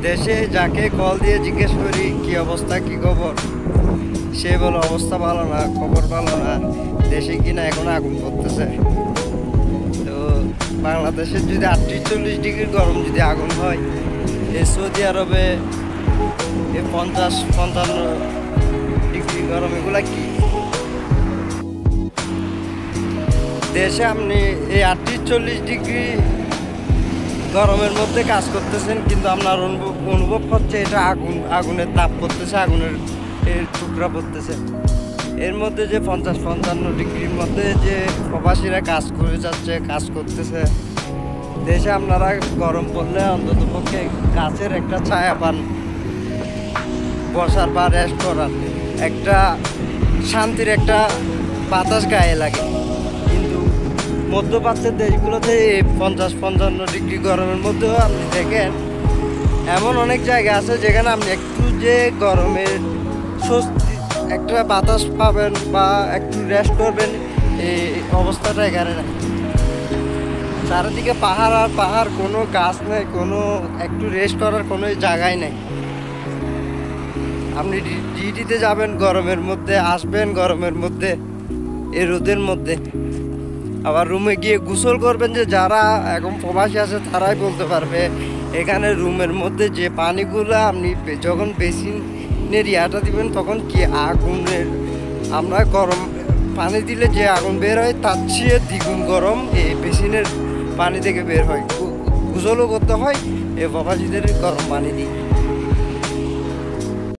দেশে যাকে কল দিয়ে জিজ্ঞেস করি কি অবস্থা, কি খবর, সে বলে অবস্থা ভালো না, খবর ভালো না, দেশে কিনা এখন আগুন পড়তেছে। তো বাংলাদেশের যদি 38-40 ডিগ্রি গরম যদি আগুন হয়, এই সৌদি আরবে 50-55 ডিগ্রি গরম, এগুলা কি? দেশে আপনি এই 38-40 ডিগ্রি গরমের মধ্যে কাজ করতেছেন, কিন্তু আপনার অনুভব হচ্ছে এটা আগুনের তাপ পড়তেছে, আগুনের এর টুকরা পড়তেছে। এর মধ্যে যে 50-55 ডিগ্রির মধ্যে যে প্রবাসীরা কাজ করে যাচ্ছে, কাজ করতেছে, দেশে আপনারা গরম পড়লে অন্তত পক্ষে গাছের একটা ছায়া পান, বসার বা রেস্ট করার একটা শান্তির একটা বাতাস গায়ে লাগে। কিন্তু মধ্যপ্রাচ্যের দেশগুলোতে 50-55 ডিগ্রি গরমের মধ্যেও আপনি দেখেন এমন অনেক জায়গা আছে যেখানে আপনি একটু যে গরমের স্বস্তি একটা বাতাস পাবেন বা একটু রেস্ট করবেন, এই অবস্থাটা এখানে না। চারিদিকে পাহাড় আর পাহাড়, কোনো গাছ নেই, কোনো একটু রেস্ট করার কোনো জায়গায় নেই। আপনি ডিউটিতে যাবেন গরমের মধ্যে, আসবেন গরমের মধ্যে, এই রোদের মধ্যে, আবার রুমে গিয়ে গোসল করবেন। যে যারা এখন প্রবাসী আছে তারাই বলতে পারবে, এখানে রুমের মধ্যে যে পানিগুলো আপনি যখন বেসিনের ইয়াটা দিবেন তখন কি আগুনের, আমরা গরম পানি দিলে যে আগুন বের হয় তার চেয়ে দ্বিগুণ গরম এই বেসিনের পানি থেকে বের হয়। গোসলও করতে হয় এই প্রবাসীদের গরম পানি দিয়ে।